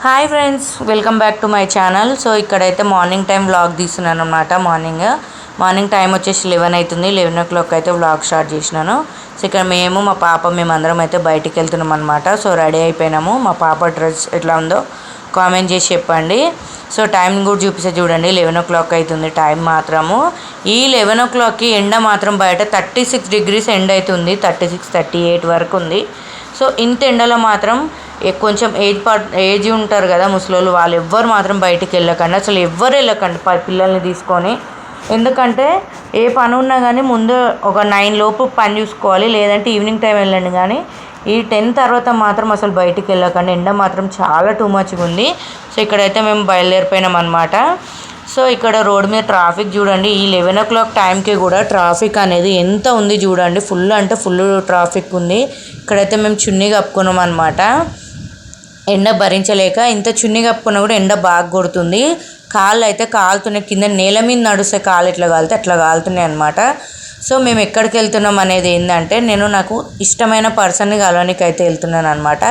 Hi friends, welcome back to my channel. So ఇక్కడైతే morning time vlog తీస్తున్నాను అనమాట. Morning time వచ్చేసి 11 అవుతుంది. 11 o'clock అయితే వ్లాగ్ స్టార్ట్ చేసినాను. సో ఇక్కడ మా పాప మేమందరం అయితే బయటికి వెళ్తున్నాం అనమాట. సో రెడీ అయిపోయినాము. మా పాప డ్రెస్ ఎట్లా ఉందో కామెంట్ చేసి చెప్పండి. సో టైం కూడా చూపిస్తే చూడండి, 11 o'clock అవుతుంది టైం మాత్రము. ఈ 11 o'clockకి ఎండ మాత్రం బయట 36 degrees ఎండ అవుతుంది. 36, 38 వరకు ఉంది. సో ఇంత ఎండలో మాత్రం కొంచెం ఏజ్ ఉంటారు కదా ముసలోళ్ళు, వాళ్ళు ఎవ్వరు మాత్రం బయటికి వెళ్ళకండి, అసలు ఎవ్వరు వెళ్ళకండి పిల్లల్ని తీసుకొని. ఎందుకంటే ఏ పని ఉన్నా కానీ ముందు ఒక 9 లోపు పని చూసుకోవాలి, లేదంటే ఈవినింగ్ టైం వెళ్ళండి. కానీ ఈ 10 తర్వాత మాత్రం అసలు బయటికి వెళ్ళకండి, ఎండ మాత్రం చాలా టూ మచ్గా ఉంది. సో ఇక్కడైతే మేము బయలుదేరిపోయినాం అనమాట. సో ఇక్కడ రోడ్ మీద ట్రాఫిక్ చూడండి, ఈ 11 o'clock టైంకి కూడా ట్రాఫిక్ అనేది ఎంత ఉంది చూడండి, ఫుల్ అంటే ఫుల్ ట్రాఫిక్ ఉంది. ఇక్కడైతే మేము చున్నీ కప్పుకున్నాం అనమాట, ఎండ భరించలేక. ఇంత చున్నీ కప్పుకున్నా కూడా ఎండ బాగా కొడుతుంది. కాళ్ళు అయితే కాలుతున్నాయి, కింద నేల మీద నడుస్తే కాళ్ళు ఎట్లా కాలితే అట్లా కాలుతున్నాయి అనమాట. సో మేము ఎక్కడికి వెళ్తున్నాం అనేది ఏంటంటే, నాకు ఇష్టమైన పర్సన్ని కలవడానికి అయితే వెళ్తున్నాను అనమాట.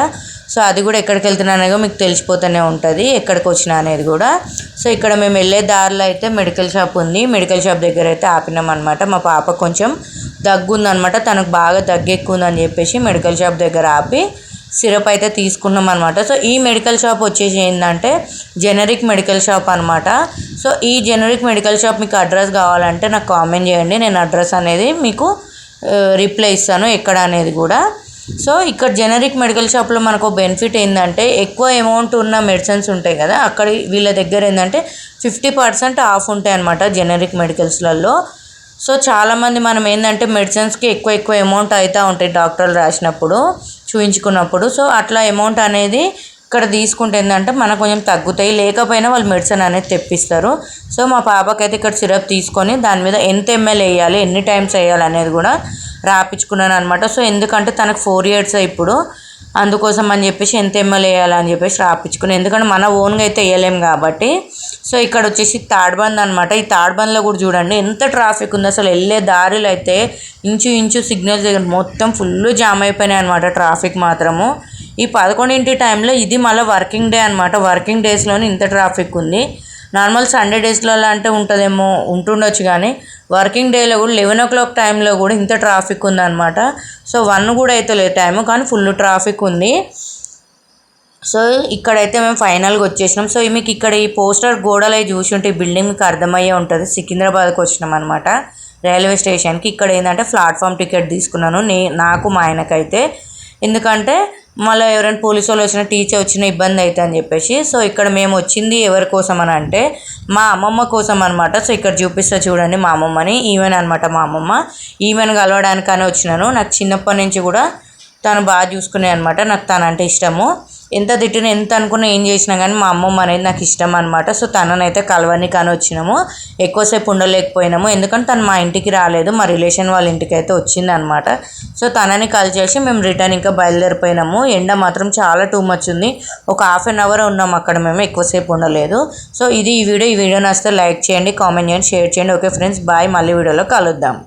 సో అది కూడా ఎక్కడికి వెళ్తున్నానో మీకు తెలిసిపోతూనే ఉంటుంది, ఎక్కడికి వచ్చినా అనేది కూడా. సో ఇక్కడ మేము వెళ్ళే దారిలో అయితే మెడికల్ షాప్ ఉంది. మెడికల్ షాప్ దగ్గర అయితే ఆపినాం అనమాట. మా పాప కొంచెం దగ్గు ఉందనమాట, తనకు బాగా దగ్గు ఎక్కువ ఉందని చెప్పేసి మెడికల్ షాప్ దగ్గర ఆపి సిరప్ అయితే తీసుకున్నాం అనమాట. సో ఈ మెడికల్ షాప్ వచ్చేసి ఏంటంటే జెనరిక్ మెడికల్ షాప్ అనమాట. సో ఈ జెనరిక్ మెడికల్ షాప్ మీకు అడ్రస్ కావాలంటే నాకు కామెంట్ చేయండి, నేను అడ్రస్ అనేది మీకు రిప్లై ఇస్తాను ఎక్కడ అనేది కూడా. సో ఇక్కడ జెనరిక్ మెడికల్ షాప్లో మనకు బెనిఫిట్ ఏంటంటే, ఎక్కువ అమౌంట్ ఉన్న మెడిసిన్స్ ఉంటాయి కదా, అక్కడ వీళ్ళ దగ్గర ఏంటంటే 50% ఆఫ్ ఉంటాయి అన్నమాట జెనరిక్ మెడికల్స్లలో. సో చాలామంది మనం ఏంటంటే మెడిసిన్స్కి ఎక్కువ అమౌంట్ అవుతూ ఉంటాయి డాక్టర్లు రాసినప్పుడు, చూయించుకున్నప్పుడు. సో అట్లా అమౌంట్ అనేది ఇక్కడ తీసుకుంటే ఏంటంటే మనకు కొంచెం తగ్గుతాయి, లేకపోయినా వాళ్ళు మెడిసిన్ అనేది తెప్పిస్తారు. సో మా పాపకైతే ఇక్కడ సిరప్ తీసుకొని దాని మీద ఎంత ml వేయాలి, ఎన్ని టైమ్స్ వేయాలి అనేది కూడా రాపించుకున్నాను అనమాట. సో ఎందుకంటే తనకు 4 years ఇప్పుడు, అందుకోసం అని చెప్పేసి ఎంత ml వేయాలని చెప్పేసి రాపించుకుని, ఎందుకంటే మన ఓన్గా అయితే వేయలేము కాబట్టి. సో ఇక్కడ వచ్చేసి తాడ్బంద్ అనమాట. ఈ తాడ్బంద్లో కూడా చూడండి ఎంత ట్రాఫిక్ ఉంది, అసలు వెళ్ళే దారిలో అయితే ఇంచు సిగ్నల్స్ దగ్గర మొత్తం ఫుల్ జామ్ అయిపోయినాయి అనమాట ట్రాఫిక్ మాత్రము. ఈ 11 టైంలో ఇది మళ్ళీ వర్కింగ్ డే అనమాట. వర్కింగ్ డేస్లోనే ఇంత ట్రాఫిక్ ఉంది. నార్మల్ సండే డేస్లలో అంటే ఉంటుండొచ్చు, కానీ వర్కింగ్ డేలో కూడా 11 o'clock టైంలో కూడా ఇంత ట్రాఫిక్ ఉందన్నమాట. సో 1 కూడా అయితే లేదు టైము, కానీ ఫుల్ ట్రాఫిక్ ఉంది. సో ఇక్కడైతే మేము ఫైనల్గా వచ్చేసినాం. సో మీకు ఇక్కడ ఈ పోస్టర్ గోడలు అవి చూసి ఉంటే ఈ బిల్డింగ్ మీకు అర్థమయ్యే ఉంటుంది. సికింద్రాబాద్కి వచ్చినాం అనమాట, రైల్వే స్టేషన్కి. ఇక్కడ ఏంటంటే ప్లాట్ఫామ్ టికెట్ తీసుకున్నాను నాకు మా ఆయనకైతే, ఎందుకంటే మళ్ళీ ఎవరైనా పోలీసు వాళ్ళు వచ్చినా టీచర్ వచ్చినా ఇబ్బంది అవుతుంది అని చెప్పేసి. సో ఇక్కడ మేము వచ్చింది ఎవరి కోసం అని అంటే మా అమ్మమ్మ కోసం అనమాట. సో ఇక్కడ చూపిస్తా చూడండి మా అమ్మమ్మని, ఈమెన్ అనమాట మా అమ్మమ్మ. ఈమెను కలవడానికని వచ్చినాను. నాకు చిన్నప్పటి నుంచి కూడా తను బాగా చూసుకునే అనమాట, నాకు తను అంటే ఇష్టము. ఎంత తిట్టినా ఎంత అనుకున్నా ఏం చేసినా కానీ మా అమ్మమ్మ అనేది నాకు ఇష్టం అనమాట. సో తననైతే కలవని కానీ వచ్చినాము, ఎక్కువసేపు ఉండలేకపోయినాము, ఎందుకంటే తను మా ఇంటికి రాలేదు, మా రిలేషన్ వాళ్ళ ఇంటికి అయితే వచ్చింది అనమాట. సో తనని కలిసేసి మేము రిటర్న్ ఇంకా బయలుదేరిపోయినాము. ఎండ మాత్రం చాలా టూ మచ్ ఉంది, ఒక 1/2 hour ఉన్నాము అక్కడ, మేము ఎక్కువసేపు ఉండలేదు. సో ఇది ఈ వీడియో నచ్చితే లైక్ చేయండి, కామెంట్ చేయండి, షేర్ చేయండి. ఓకే ఫ్రెండ్స్, బాయ్, మళ్ళీ వీడియోలో కలుద్దాం.